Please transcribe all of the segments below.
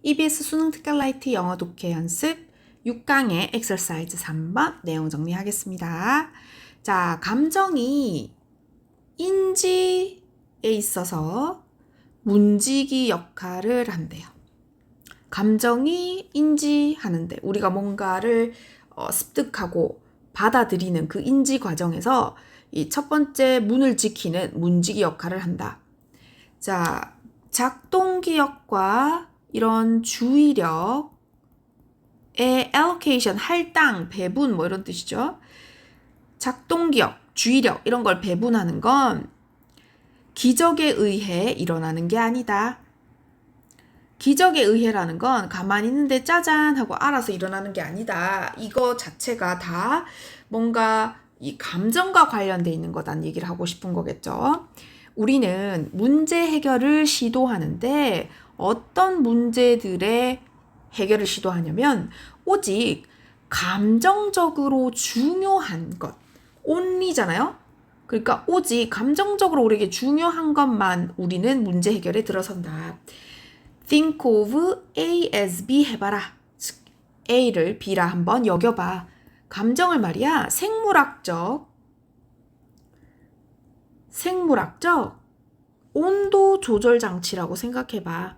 EBS 수능 특강 라이트 영어 독해 연습 6강의 엑서사이즈 3번 내용 정리하겠습니다. 자, 감정이 인지에 있어서 문지기 역할을 한대요. 감정이 인지하는데 우리가 뭔가를 습득하고 받아들이는 그 인지 과정에서 이 첫 번째 문을 지키는 문지기 역할을 한다. 자, 작동기억과 이런 주의력의 allocation, 할당, 배분 뭐 이런 뜻이죠. 작동기억, 주의력 이런 걸 배분하는 건 기적에 의해 일어나는 게 아니다. 기적에 의해라는 건 가만히 있는데 짜잔 하고 알아서 일어나는 게 아니다. 이거 자체가 다 뭔가 이 감정과 관련돼 있는 거다는 얘기를 하고 싶은 거겠죠. 우리는 문제 해결을 시도하는데 어떤 문제들의 해결을 시도하냐면 오직 감정적으로 중요한 것, only잖아요. 그러니까 오직 감정적으로 우리에게 중요한 것만 우리는 문제 해결에 들어선다. Think of A as B 해봐라. 즉, A를 B라 한번 여겨봐. 감정을 말이야 생물학적 온도 조절 장치라고 생각해봐.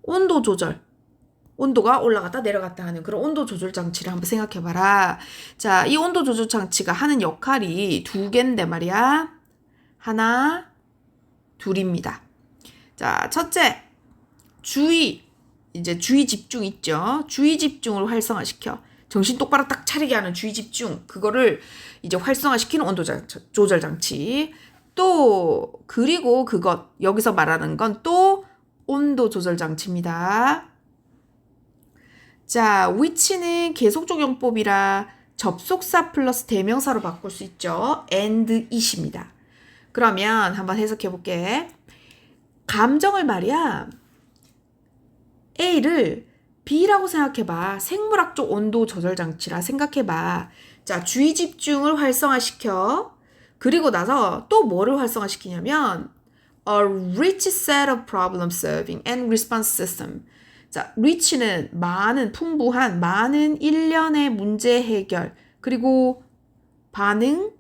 온도 조절. 온도가 올라갔다 내려갔다 하는 그런 온도 조절 장치를 한번 생각해봐라. 자, 이 온도 조절 장치가 하는 역할이 두 개인데 말이야. 하나, 둘입니다. 자, 첫째, 주의 집중 있죠. 주의 집중을 활성화시켜. 정신 똑바로 딱 차리게 하는 주의 집중. 그거를 이제 활성화시키는 온도 조절 장치. 또 그리고 그것 여기서 말하는 건 또 온도 조절 장치입니다. 자, which는 계속적 용법이라 접속사 플러스 대명사로 바꿀 수 있죠. and it입니다. 그러면 한번 해석해 볼게. 감정을 말이야 A를 B라고 생각해봐. 생물학적 온도 조절 장치라 생각해봐. 자, 주의 집중을 활성화시켜. 그리고 나서 또 뭐를 활성화시키냐면 a rich set of problem solving and response system. 자, rich는 많은, 풍부한, 많은 일련의 문제 해결, 그리고 반응,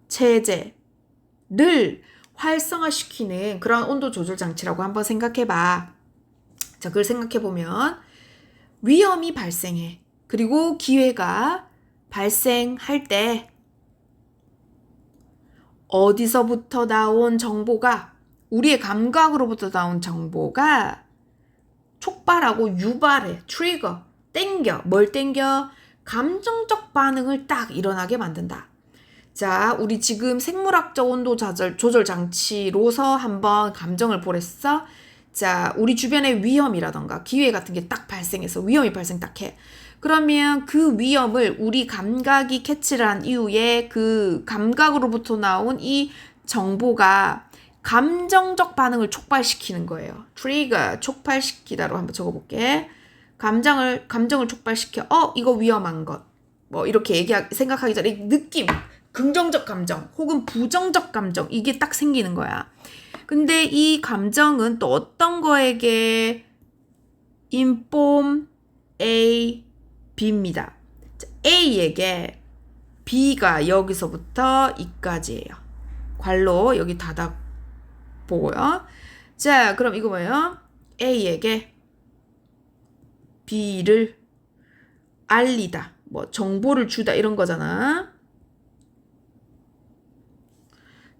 체제를 활성화시키는 그런 온도 조절 장치라고 한번 생각해봐. 자, 그걸 생각해보면 위험이 발생해. 그리고 기회가 발생할 때 어디서부터 나온 정보가, 우리의 감각으로부터 나온 정보가 촉발하고 유발해, 트리거, 땡겨. 뭘 땡겨? 감정적 반응을 딱 일어나게 만든다. 자, 우리 지금 생물학적 온도 조절 장치로서 한번 감정을 보랬어. 자, 우리 주변에 위험이라던가 기회 같은 게 딱 발생해서 위험이 발생 딱 해. 그러면 그 위험을 우리 감각이 캐치를 한 이후에 그 감각으로부터 나온 이 정보가 감정적 반응을 촉발시키는 거예요. 트리거, 촉발시키다로 한번 적어볼게. 감정을 촉발시켜. 이거 위험한 것. 뭐 이렇게 생각하기 전에 느낌, 긍정적 감정 혹은 부정적 감정 이게 딱 생기는 거야. 근데 이 감정은 또 어떤 거에게 inform A, B입니다. A에게 B가 여기서부터 이까지예요. 괄로 여기 닫아 보고요. 자, 그럼 이거 뭐예요? A에게 B를 알리다, 뭐 정보를 주다 이런 거잖아.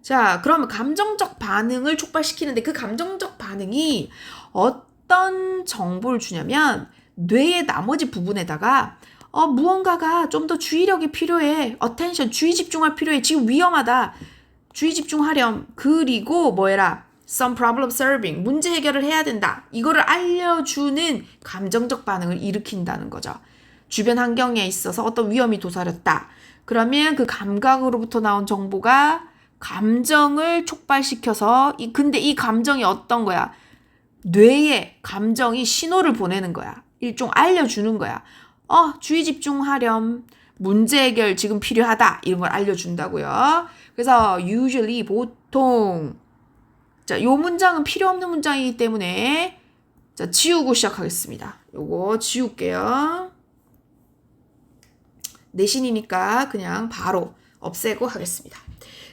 자, 그러면 감정적 반응을 촉발시키는데 그 감정적 반응이 어떤 정보를 주냐면 뇌의 나머지 부분에다가 무언가가 좀 더 주의력이 필요해. attention, 주의 집중할 필요해. 지금 위험하다. 주의 집중하렴. 그리고 뭐해라? some problem solving, 문제 해결을 해야 된다. 이거를 알려주는 감정적 반응을 일으킨다는 거죠. 주변 환경에 있어서 어떤 위험이 도사렸다. 그러면 그 감각으로부터 나온 정보가 감정을 촉발시켜서 근데 이 감정이 어떤 거야? 뇌에 감정이 신호를 보내는 거야. 일종 알려주는 거야. 주의 집중하렴. 문제 해결 지금 필요하다. 이런 걸 알려준다고요. 그래서 usually 보통 자, 요 문장은 필요 없는 문장이기 때문에 자, 지우고 시작하겠습니다. 요거 지울게요. 내신이니까 그냥 바로 없애고 하겠습니다.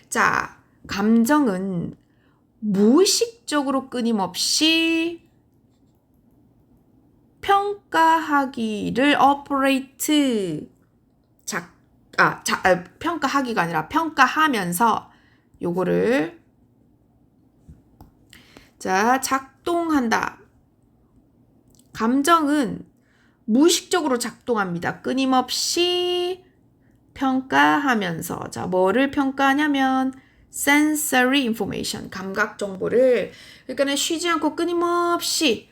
자, 감정은 무의식적으로 끊임없이 평가하기를 operate 평가하기가 아니라 평가하면서 요거를 자, 작동한다. 감정은 무의식적으로 작동합니다. 끊임없이 평가하면서 자, 뭐를 평가하냐면 sensory information, 감각 정보를 그러니까 쉬지 않고 끊임없이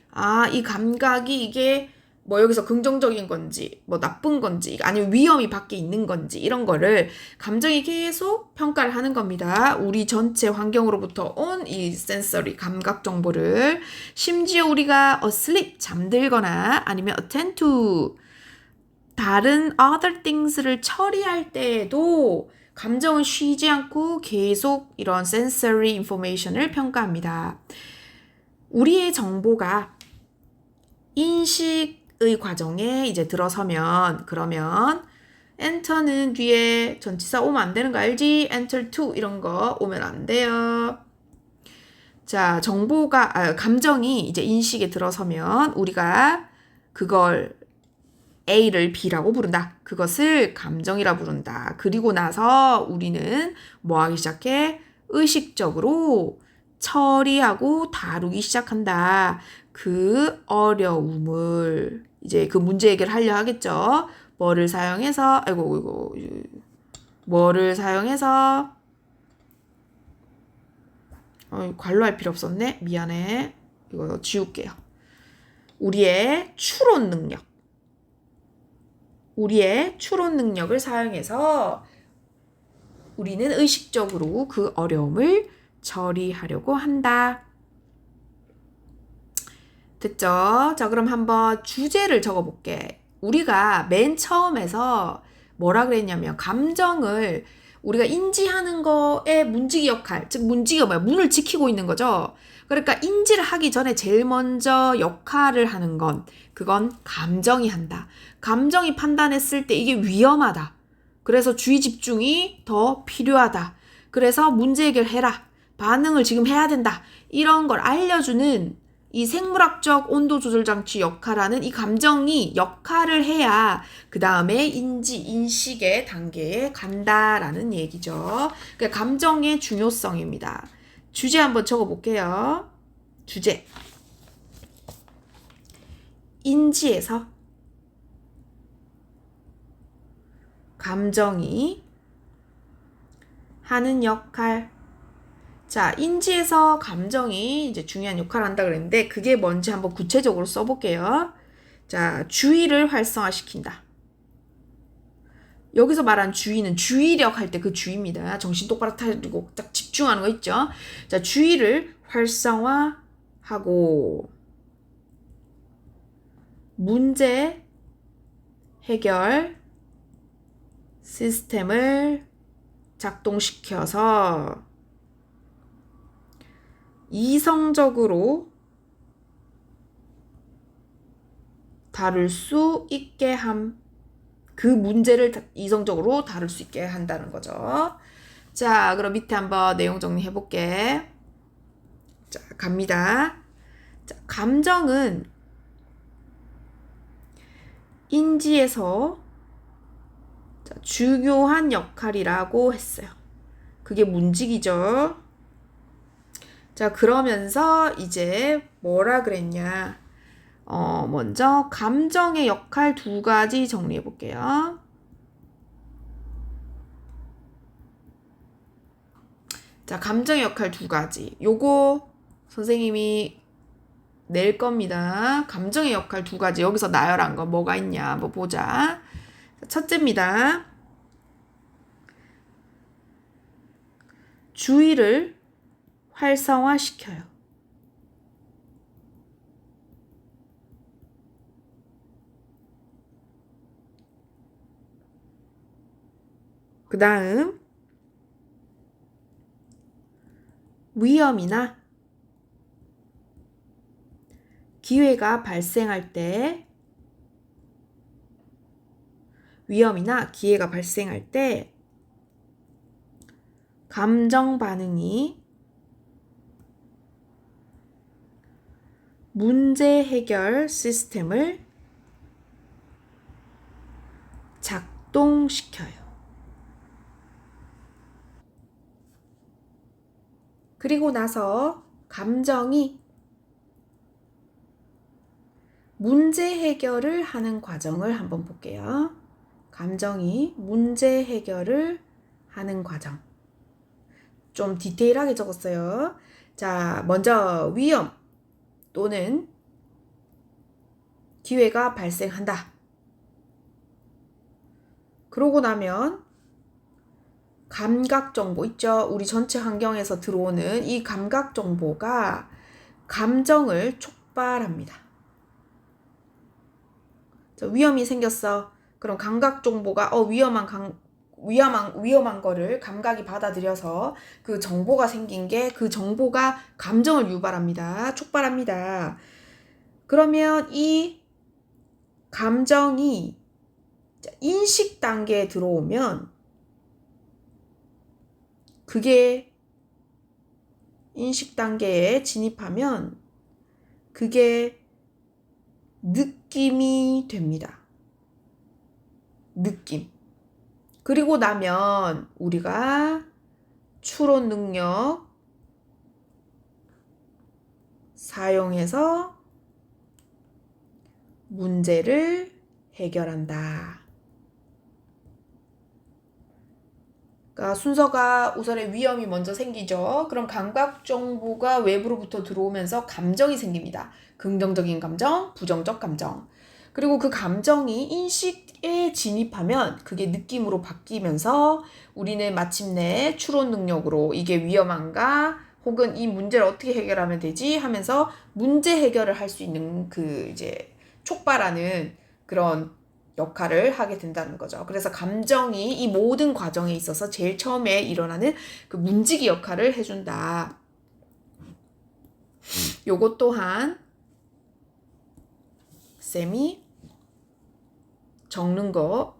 이 감각이 이게 뭐 여기서 긍정적인 건지 뭐 나쁜 건지 아니면 위험이 밖에 있는 건지 이런 거를 감정이 계속 평가를 하는 겁니다. 우리 전체 환경으로부터 온 이 sensory 감각 정보를 심지어 우리가 asleep 잠들거나 아니면 attend to 다른 other things를 처리할 때에도 감정은 쉬지 않고 계속 이런 sensory information을 평가합니다. 우리의 정보가 인식의 과정에 이제 들어서면 그러면 enter는 뒤에 전치사 오면 안 되는 거 알지? enter to 이런 거 오면 안 돼요. 자, 감정이 이제 인식에 들어서면 우리가 그걸 A를 B라고 부른다. 그것을 감정이라 부른다. 그리고 나서 우리는 뭐 하기 시작해? 의식적으로 처리하고 다루기 시작한다. 그 어려움을 이제 그 문제 해결을 하려 하겠죠. 뭐를 사용해서 관로할 필요 없었네. 미안해. 이거 지울게요. 우리의 추론 능력을 사용해서 우리는 의식적으로 그 어려움을 처리하려고 한다. 됐죠? 자, 그럼 한번 주제를 적어볼게. 우리가 맨 처음에서 뭐라 그랬냐면 감정을 우리가 인지하는 거에 문지기 역할, 즉 문지기가 뭐야? 문을 지키고 있는 거죠. 그러니까 인지를 하기 전에 제일 먼저 역할을 하는 그건 감정이 한다. 감정이 판단했을 때 이게 위험하다. 그래서 주의 집중이 더 필요하다. 그래서 문제 해결해라. 반응을 지금 해야 된다. 이런 걸 알려주는 이 생물학적 온도 조절 장치 역할하는 이 감정이 역할을 해야 그 다음에 인식의 단계에 간다라는 얘기죠. 그러니까 감정의 중요성입니다. 주제 한번 적어볼게요. 주제. 인지에서 감정이 하는 역할. 자, 인지에서 감정이 이제 중요한 역할을 한다 그랬는데 그게 뭔지 한번 구체적으로 써볼게요. 자, 주의를 활성화시킨다. 여기서 말한 주의는 주의력 할 때 그 주의입니다. 정신 똑바로 차리고 딱 집중하는 거 있죠. 자, 주의를 활성화하고 문제 해결 시스템을 작동시켜서 이성적으로 다룰 수 있게 그 문제를 이성적으로 다룰 수 있게 한다는 거죠. 자, 그럼 밑에 한번 내용 정리해 볼게. 자, 갑니다. 자, 감정은 인지에서 중요한 역할이라고 했어요. 그게 문직이죠. 자, 그러면서 이제 뭐라 그랬냐. 먼저 감정의 역할 2가지 정리해 볼게요. 자, 감정의 역할 2가지. 요거 선생님이 낼 겁니다. 감정의 역할 2가지. 여기서 나열한 거 뭐가 있냐. 한번 보자. 첫째입니다. 주의를 활성화시켜요. 그 다음 위험이나 기회가 발생할 때, 위험이나 기회가 발생할 때 감정 반응이 문제 해결 시스템을 작동시켜요. 그리고 나서 감정이 문제 해결을 하는 과정을 한번 볼게요. 감정이 문제 해결을 하는 과정. 좀 디테일하게 적었어요. 자, 먼저 위험 또는 기회가 발생한다. 그러고 나면 감각 정보 있죠? 우리 전체 환경에서 들어오는 이 감각 정보가 감정을 촉발합니다. 위험이 생겼어. 그럼 감각 정보가 위험한 거를 감각이 받아들여서 그 정보가 생긴 게 그 정보가 감정을 유발합니다. 촉발합니다. 그러면 이 감정이 인식 단계에 들어오면 그게 인식 단계에 진입하면 그게 느낌이 됩니다. 느낌. 그리고 나면 우리가 추론 능력 사용해서 문제를 해결한다. 그러니까 순서가 우선에 위험이 먼저 생기죠. 그럼 감각 정보가 외부로부터 들어오면서 감정이 생깁니다. 긍정적인 감정, 부정적 감정. 그리고 그 감정이 인식에 진입하면 그게 느낌으로 바뀌면서 우리는 마침내 추론 능력으로 이게 위험한가 혹은 이 문제를 어떻게 해결하면 되지 하면서 문제 해결을 할 수 있는 그 이제 촉발하는 그런 역할을 하게 된다는 거죠. 그래서 감정이 이 모든 과정에 있어서 제일 처음에 일어나는 그 문지기 역할을 해준다. 요것 또한 쌤이 적는 거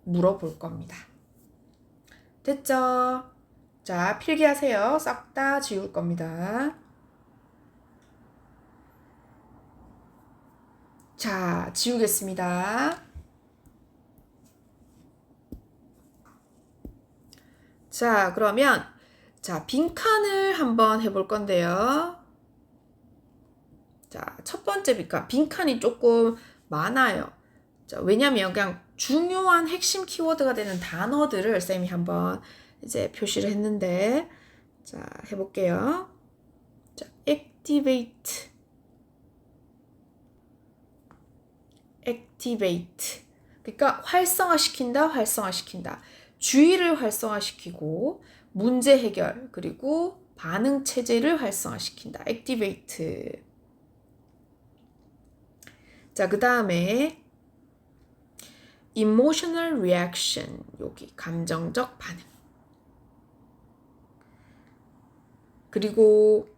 물어볼 겁니다. 됐죠? 자, 필기하세요. 싹 다 지울 겁니다. 자, 지우겠습니다. 자, 그러면 자, 빈칸을 한번 해볼 건데요. 자, 첫 번째 빈칸이 조금 많아요. 자, 왜냐면 그냥 중요한 핵심 키워드가 되는 단어들을 쌤이 한번 이제 표시를 했는데, 자, 해볼게요. 자, activate. 그러니까 활성화시킨다. 주의를 활성화시키고 문제 해결 그리고 반응 체제를 활성화시킨다. activate. 자, 그 다음에 emotional reaction. 여기 감정적 반응. 그리고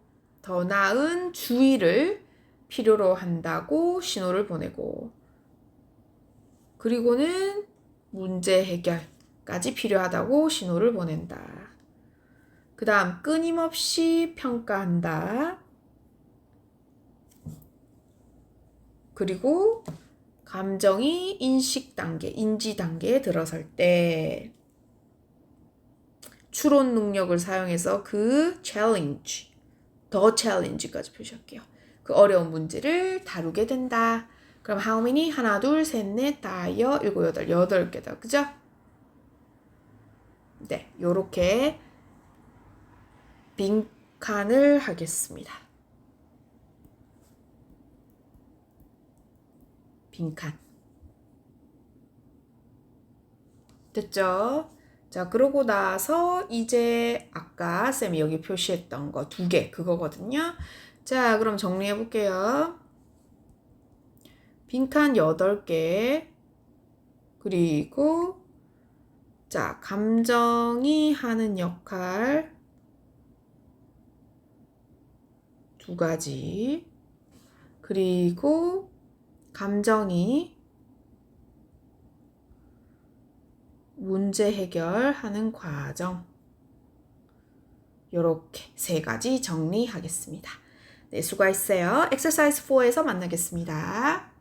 더 나은 주의를 필요로 한다고 신호를 보내고, 그리고는 문제 해결까지 필요하다고 신호를 보낸다. 그 다음 끊임없이 평가한다. 그리고 감정이 인식 단계, 인지 단계에 들어설 때 추론 능력을 사용해서 그 더 챌린지까지 표시할게요. 그 어려운 문제를 다루게 된다. 그럼 how many? 하나, 둘, 셋, 넷, 다여, 일곱, 여덟, 8개다. 그죠? 네, 요렇게 빈칸을 하겠습니다. 빈칸. 됐죠? 자, 그러고 나서 이제 아까 쌤이 여기 표시했던 거 2개 그거거든요. 자, 그럼 정리해 볼게요. 빈칸 8개. 그리고 자, 감정이 하는 역할 2가지. 그리고 감정이 문제 해결하는 과정. 요렇게 세 가지 정리하겠습니다. 네, 수고했어요. exercise 4에서 만나겠습니다.